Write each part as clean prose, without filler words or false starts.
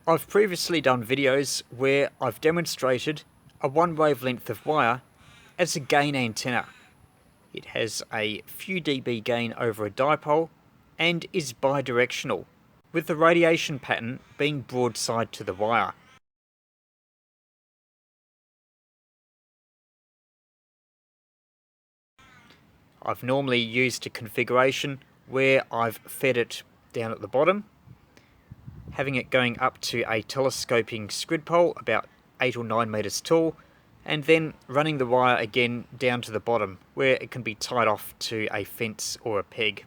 I've previously done videos where I've demonstrated a one wavelength of wire as a gain antenna. It has a few dB gain over a dipole and is bidirectional, with the radiation pattern being broadside to the wire. I've normally used a configuration where I've fed it down at the bottom, having it going up to a telescoping skrid pole about 8 or 9 meters tall, and then running the wire again down to the bottom where it can be tied off to a fence or a peg.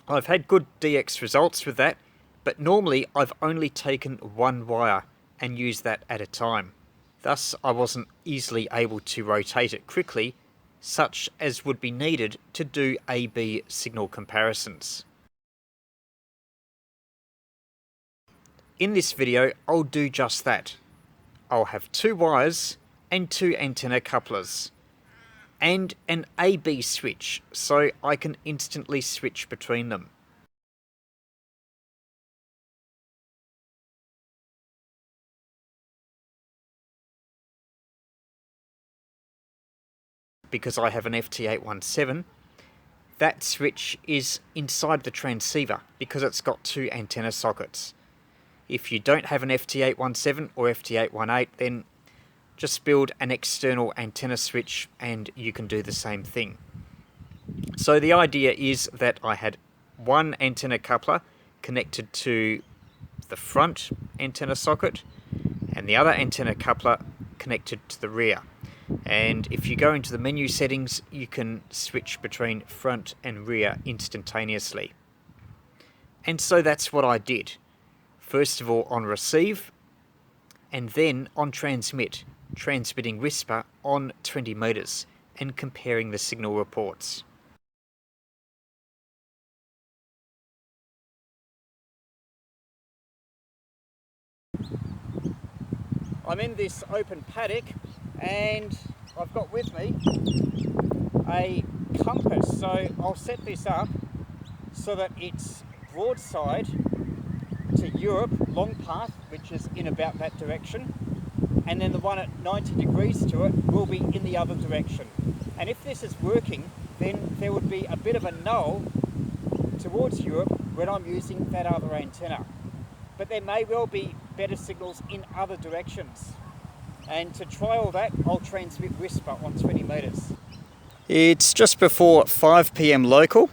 I've had good DX results with that, but normally I've only taken one wire and used that at a time. Thus I wasn't easily able to rotate it quickly, such as would be needed to do A/B signal comparisons. In this video I'll do just that. I'll have two wires and two antenna couplers, and an A/B switch so I can instantly switch between them. Because I have an FT817, that switch is inside the transceiver because it's got two antenna sockets. If you don't have an FT817 or FT818, then just build an external antenna switch and you can do the same thing. So the idea is that I had one antenna coupler connected to the front antenna socket and the other antenna coupler connected to the rear. And if you go into the menu settings, you can switch between front and rear instantaneously. And so that's what I did. First of all on receive, and then on transmit, transmitting whisper on 20 meters and comparing the signal reports. I'm in this open paddock and I've got with me a compass, so I'll set this up so that it's broadside to Europe, long path, which is in about that direction, and then the one at 90 degrees to it will be in the other direction. And if this is working, then there would be a bit of a null towards Europe when I'm using that other antenna. But there may well be better signals in other directions. And to try all that, I'll transmit whisper on 20 meters. It's just before 5 PM local.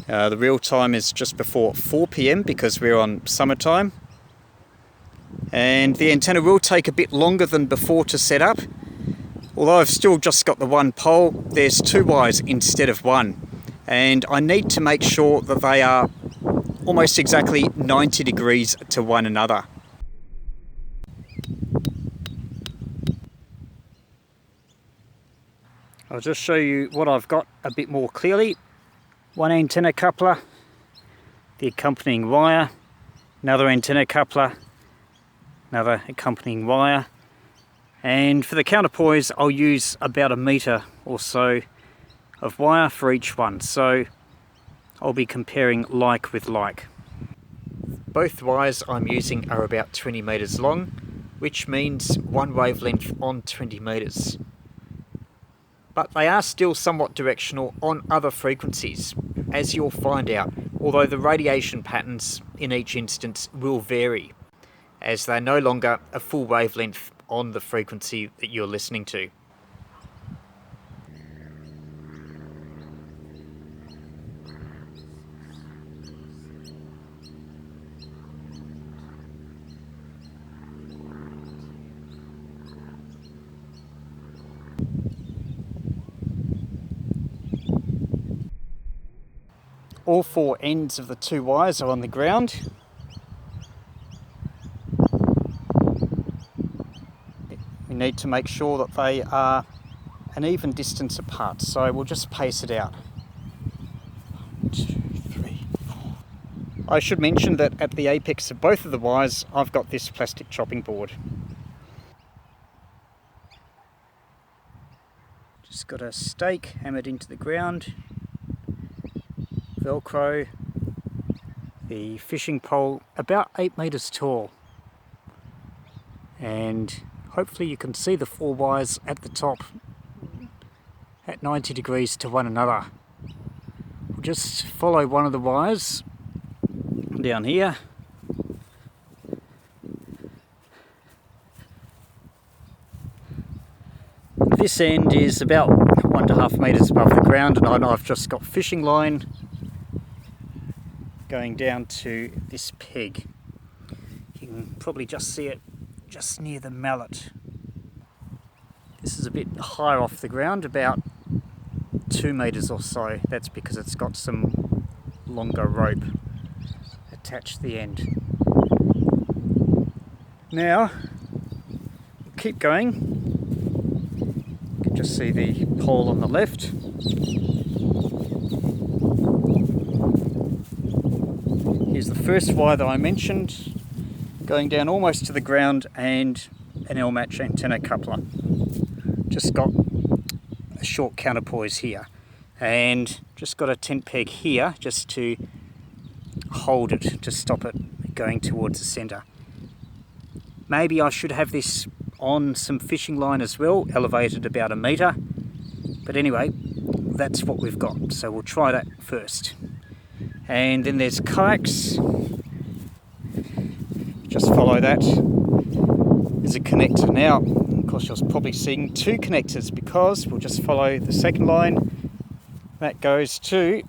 The real time is just before 4 PM because we're on summertime. And the antenna will take a bit longer than before to set up. Although I've still just got the one pole, there's two wires instead of one. And I need to make sure that they are almost exactly 90 degrees to one another. I'll just show you what I've got a bit more clearly. One antenna coupler, the accompanying wire, another antenna coupler, another accompanying wire, and for the counterpoise I'll use about 1 meter or so of wire for each one, so I'll be comparing like with like. Both wires I'm using are about 20 meters long, which means one wavelength on 20 meters. But they are still somewhat directional on other frequencies, as you'll find out, although the radiation patterns in each instance will vary, as they're no longer a full wavelength on the frequency that you're listening to. All four ends of the two wires are on the ground. We need to make sure that they are an even distance apart, so we'll just pace it out. 1, 2, 3, 4. I should mention that at the apex of both of the wires I've got this plastic chopping board. Just got a stake hammered into the ground, Velcro, the fishing pole about 8 meters tall, and hopefully you can see the 4 wires at the top at 90 degrees to one another. We'll just follow one of the wires down here. This end is about 1.5 meters above the ground, and I've just got fishing line going down to this peg. You can probably just see it just near the mallet. This is a bit higher off the ground, about 2 meters or so. That's because it's got some longer rope attached to the end. Now, keep going. You can just see the pole on the left. Here's the first wire that I mentioned, going down almost to the ground, and an L-match antenna coupler. Just got a short counterpoise here, and just got a tent peg here just to hold it, to stop it going towards the centre. Maybe I should have this on some fishing line as well, elevated about 1 metre, but anyway, that's what we've got, so we'll try that first. And then there's kayaks, just follow that. There's a connector now. Of course you're probably seeing 2 connectors, because we'll just follow the second line. That goes to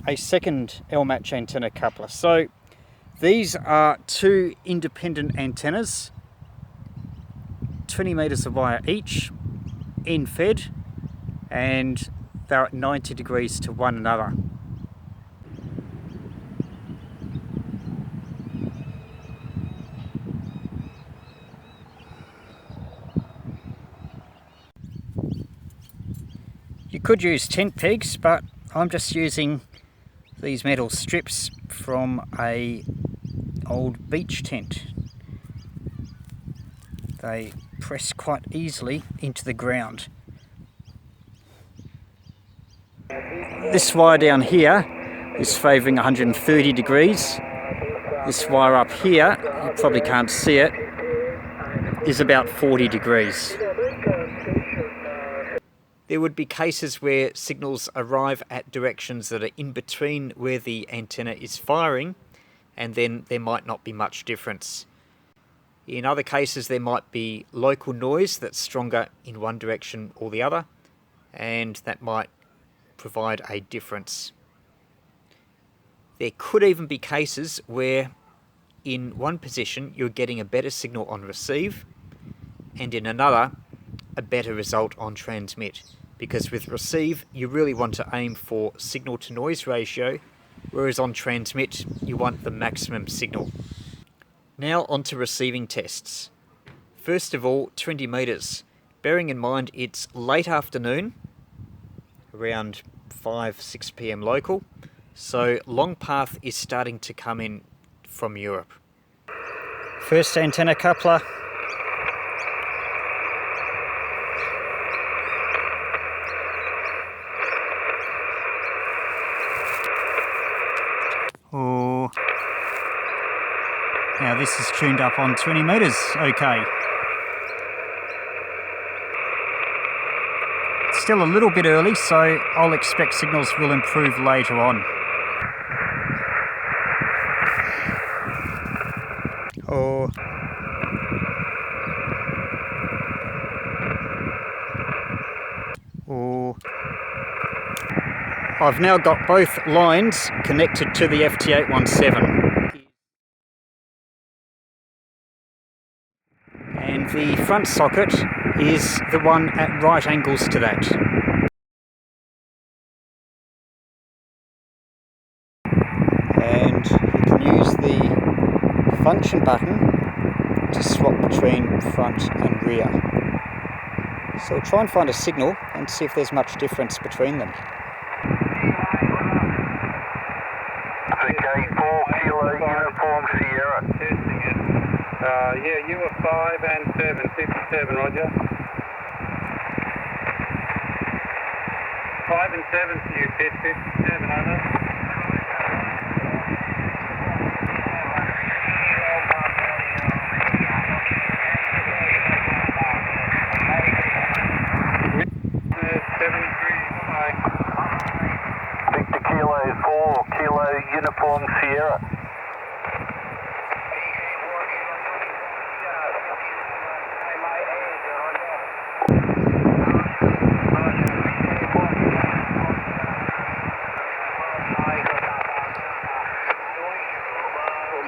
a second L-match antenna coupler. So these are 2 independent antennas, 20 meters of wire each, end fed, and they're at 90 degrees to one another. You could use tent pegs, but I'm just using these metal strips from a old beach tent. They press quite easily into the ground. This wire down here is favouring 130 degrees. This wire up here, you probably can't see it, is about 40 degrees. There would be cases where signals arrive at directions that are in between where the antenna is firing, and then there might not be much difference. In other cases there might be local noise that's stronger in one direction or the other, and that might provide a difference. There could even be cases where in one position you're getting a better signal on receive, and in another a better result on transmit, because with receive you really want to aim for signal to noise ratio, whereas on transmit you want the maximum signal. Now on to receiving tests. First of all, 20 meters. Bearing in mind it's late afternoon, around 5-6 p.m. local, so long path is starting to come in from Europe. First antenna coupler. Oh, now this is tuned up on 20 meters, okay. It's still a little bit early, so I'll expect signals will improve later on. Oh. Oh. I've now got both lines connected to the FT817. And the front socket is the one at right angles to that. And you can use the function button to swap between front and rear. So we'll try and find a signal and see if there's much difference between them. Okay, 4 Kilo Uniform Sierra. Testing it. Yeah, you were 5 and 7, 57, roger. 5 and 7 to you, test 57, over. Uniform Sierra.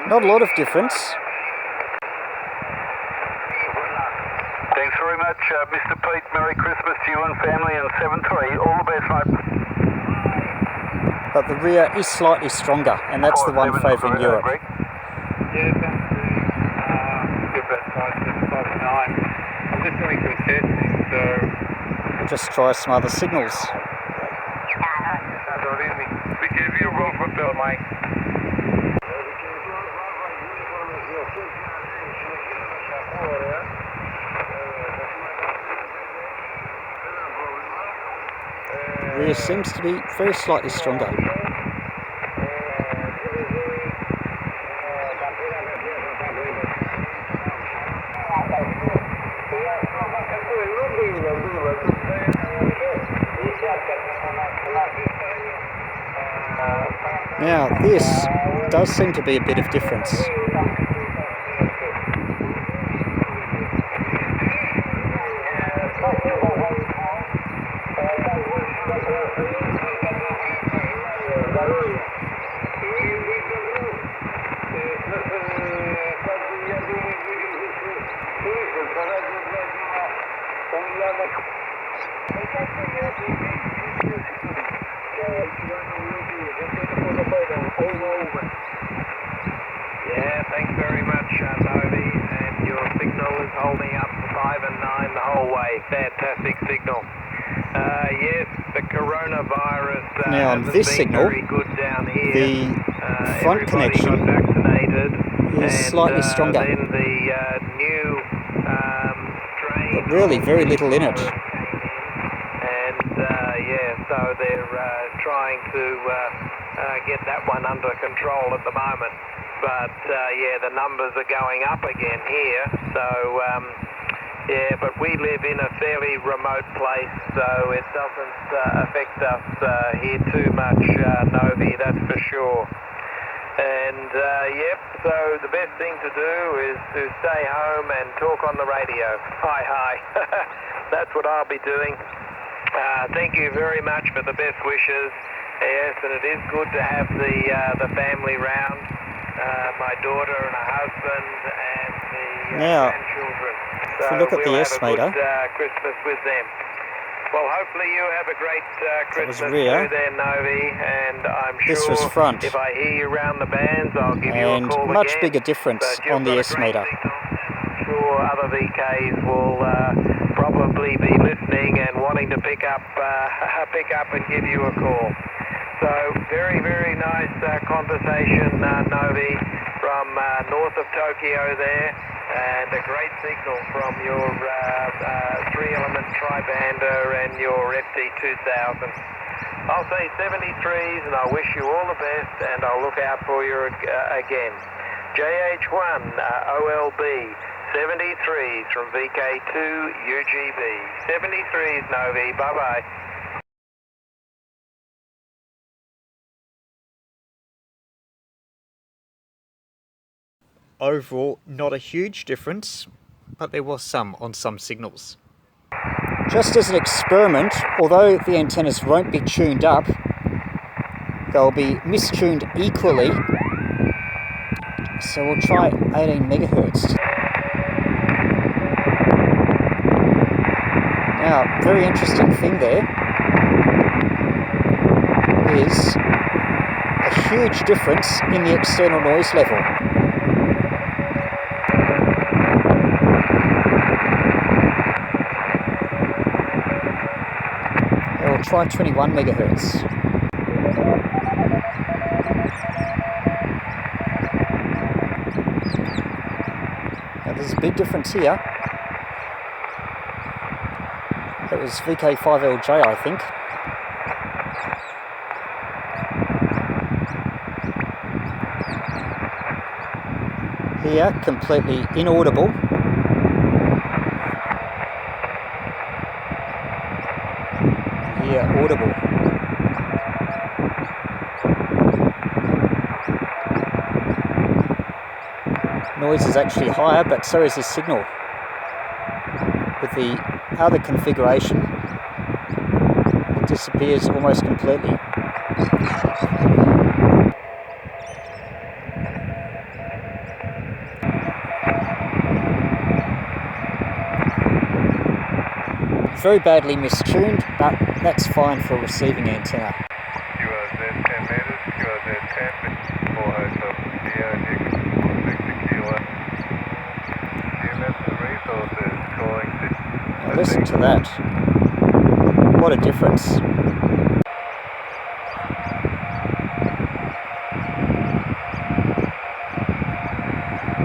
Not a lot of difference. Thanks very much, Mr. Pete. Merry Christmas to you and family and 7-3. All the best, mate. But the rear is slightly stronger, and that's the one favouring Europe. Yeah, thanks to give that 5759. I'm just doing some testing, so We'll just try some other signals. We give you a roll for Bill, mate. Rear seems to be very slightly stronger. Now this does seem to be a bit of difference. Yeah, thanks very much, Novi, and your signal is holding up 5 and 9 the whole way. Fantastic signal. Yes, the coronavirus Now on hasn't this been signal, very good down here. the front Everybody connection got vaccinated, is and, slightly stronger, then the new strain, but really very little in it. and so they're trying to get that one under control at the moment. But the numbers are going up again here. So but we live in a fairly remote place, so it doesn't affect us here too much, Novi, that's for sure. And so the best thing to do is to stay home and talk on the radio. Hi. That's what I'll be doing. Thank you very much for the best wishes. Yes, and it is good to have the family round. My daughter and her husband and the Now, grandchildren. if we look at the we'll estimator, have a good Christmas with them. Well, hopefully you have a great Christmas rear. too there, Novi, and I'm This sure was front. if I hear you around the bands, I'll give you a and call much again. bigger difference But you've on the got a great estimator. signal, and I'm sure other VKs will probably be listening and wanting to pick up and give you a call. So very, very nice conversation, Novi, from north of Tokyo there, and a great signal from your 3-element tri-bander and your FD2000. I'll say 73s, and I wish you all the best, and I'll look out for you again. JH1 OLB 73s from VK2 UGB. 73s, Novi. Bye-bye. Overall, not a huge difference, but there was some on some signals. Just as an experiment, although the antennas won't be tuned up, they'll be mistuned equally. So we'll try 18 megahertz. Now, very interesting thing there is a huge difference in the external noise level. We'll try 21 megahertz. Now there's a big difference here. That was VK5LJ, I think. Here, completely inaudible. Here, audible. noise is actually higher, but so is the signal. With the other configuration, it disappears almost completely. Very badly mistuned, but that's fine for a receiving antenna. QRZ 10 meters, QRZ 10, 4 hotel, Nick, 460 kilo. UMS resources calling. Now listen to that. What a difference.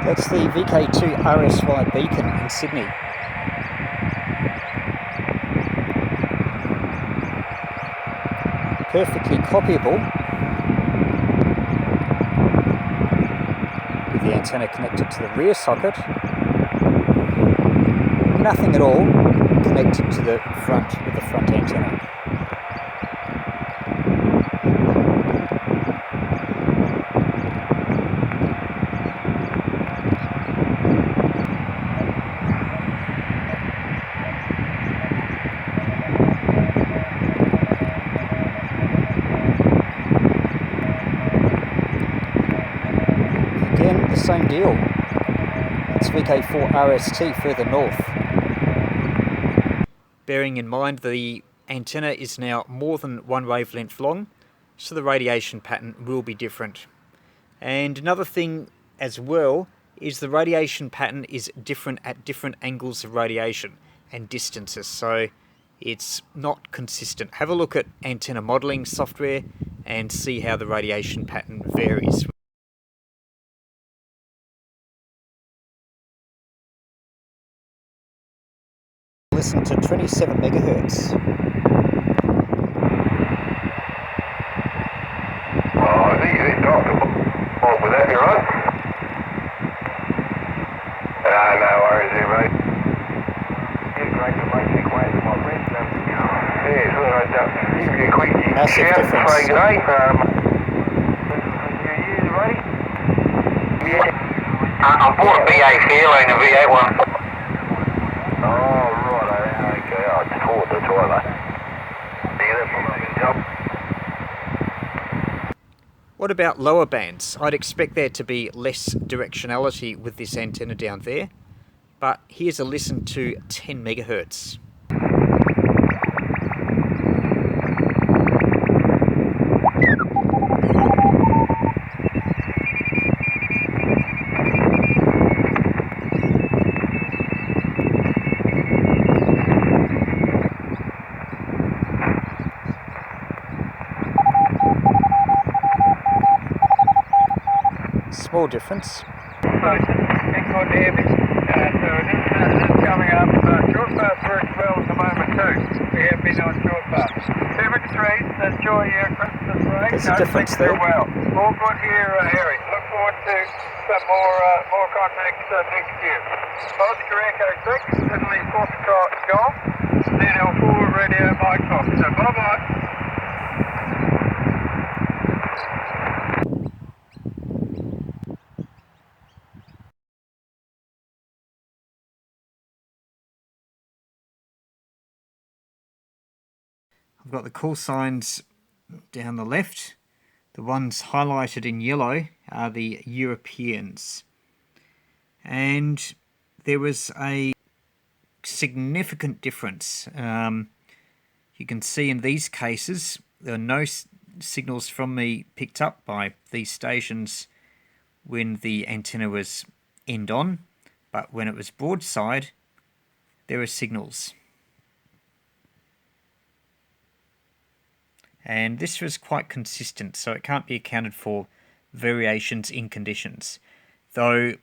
That's the VK3YE beacon in Sydney. Perfectly copyable with the antenna connected to the rear socket. Nothing at all connected to the front with the front antenna. Again, the same deal. It's VK4RST further north. Bearing in mind the antenna is now more than one wavelength long, so the radiation pattern will be different. And another thing as well is the radiation pattern is different at different angles of radiation and distances, so it's not consistent. Have a look at antenna modeling software and see how the radiation pattern varies. Listen to 27 megahertz. I think you didn't talk to Bob with that, you're right? No worries here, mate. You're great to make me quiet my friends. Yeah, so I'll give you a quick Massive shout, difference. say good day. You ready? Yeah. I bought a BA Fairlane, a V8 one. Oh, right, okay, I just thought the toilet. Yeah, that's what I've been told. What about lower bands? I'd expect there to be less directionality with this antenna down there, but here's a listen to 10 megahertz. Small difference. So, it's good to hear me. So it is coming up short path works well at the moment too. We have been on short path. 73, enjoy your Christmas break. There's a difference there. Well. All good here, Harry. Look forward to some more contacts next year. Oscar Echo 6, Italy Foxtrot Golf, ZL4 Radio Mike Fox. So bye-bye. I've got the call signs down the left. The ones highlighted in yellow are the Europeans. And there was a significant difference. You can see in these cases, there are no signals from me picked up by these stations when the antenna was end on, but when it was broadside, there are signals. And this was quite consistent, so it can't be accounted for variations in conditions. Though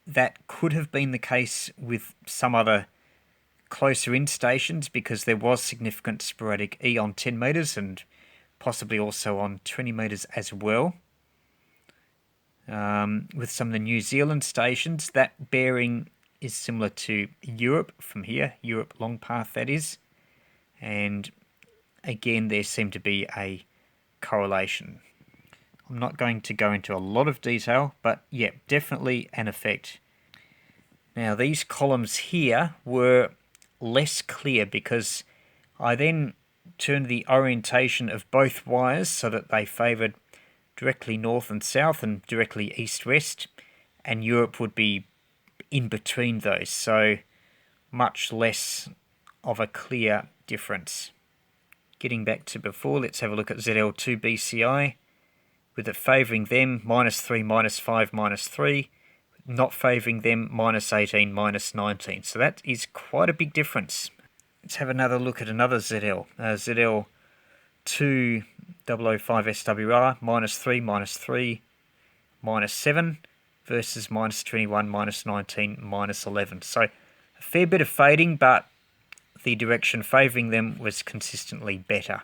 that could have been the case with some other closer in stations because there was significant sporadic E on 10 metres and possibly also on 20 metres as well. With some of the New Zealand stations, that bearing is similar to Europe from here, Europe long path that is. And again, there seemed to be a correlation. I'm not going to go into a lot of detail, but yeah, definitely an effect. Now these columns here were less clear because I then turned the orientation of both wires so that they favoured directly north and south and directly east-west, and Europe would be in between those, so much less of a clear difference. Getting back to before, let's have a look at ZL2BCI, with it favouring them -3, -5, -3, not favouring them -18, -19. So that is quite a big difference. Let's have another look at another ZL. ZL2005SWR, -3, -3, -7 versus -21, -19, -11. So a fair bit of fading, but the direction favouring them was consistently better.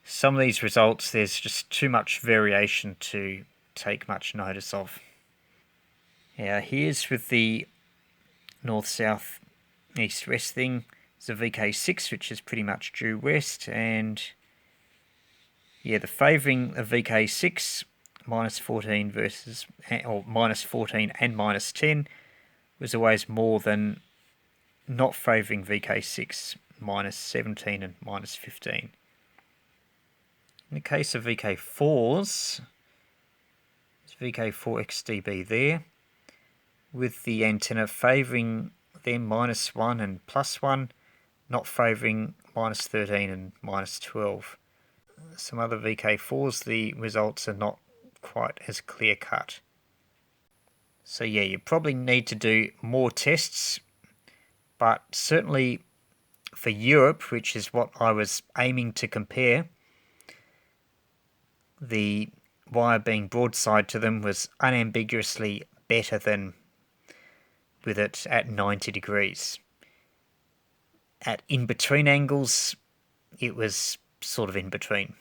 Some of these results, there's just too much variation to take much notice of. Now here's with the north-south, east-west thing. It's a VK6, which is pretty much due west, and yeah, the favouring of VK6, -14 versus, or -14 and -10, was always more than not favouring VK6, -17 and -15. In the case of VK4s, it's VK4XDB there, with the antenna favouring them -1 and +1, not favouring -13 and -12. Some other VK4s, the results are not quite as clear cut. So yeah, you probably need to do more tests, but certainly for Europe, which is what I was aiming to compare, the wire being broadside to them was unambiguously better than with it at 90 degrees. At in-between angles, it was sort of in between.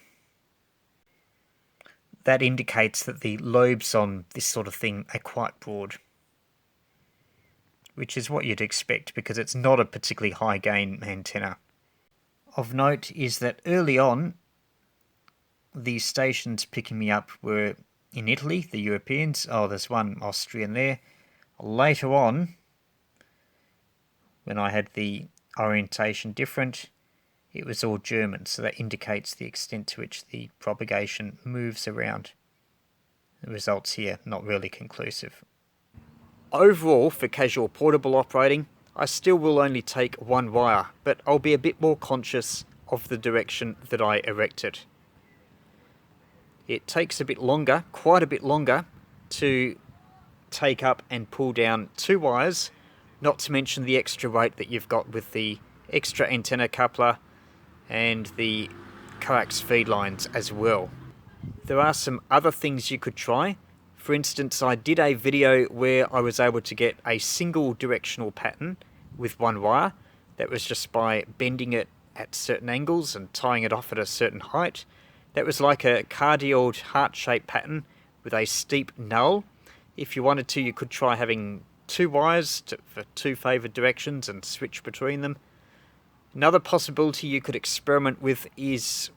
That indicates that the lobes on this sort of thing are quite broad, which is what you'd expect because it's not a particularly high gain antenna. Of note is that early on, the stations picking me up were in Italy, the Europeans. Oh, there's one Austrian there. Later on, when I had the orientation different, it was all German, so that indicates the extent to which the propagation moves around. The results here, not really conclusive. Overall, for casual portable operating, I still will only take one wire, but I'll be a bit more conscious of the direction that I erect it. It takes a bit longer, quite a bit longer, to take up and pull down two wires, not to mention the extra weight that you've got with the extra antenna coupler and the coax feed lines as well. There are some other things you could try. For instance, I did a video where I was able to get a single directional pattern with one wire. That was just by bending it at certain angles and tying it off at a certain height. That was like a cardioid heart-shaped pattern with a steep null. If you wanted to, you could try having two wires for two favoured directions and switch between them. Another possibility you could experiment with is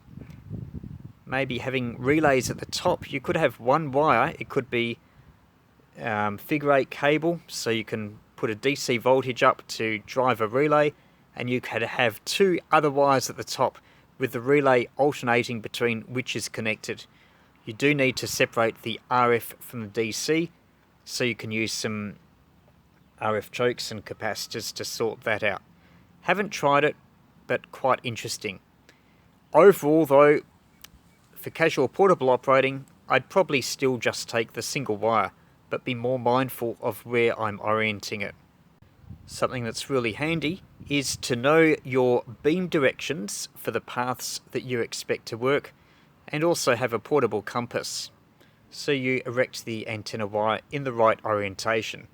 maybe having relays at the top. You could have one wire. It could be figure 8 cable, so you can put a DC voltage up to drive a relay, and you could have two other wires at the top with the relay alternating between which is connected. You do need to separate the RF from the DC, so you can use some RF chokes and capacitors to sort that out. Haven't tried it, but quite interesting. Overall though, for casual portable operating, I'd probably still just take the single wire, but be more mindful of where I'm orienting it. Something that's really handy is to know your beam directions for the paths that you expect to work, and also have a portable compass, so you erect the antenna wire in the right orientation.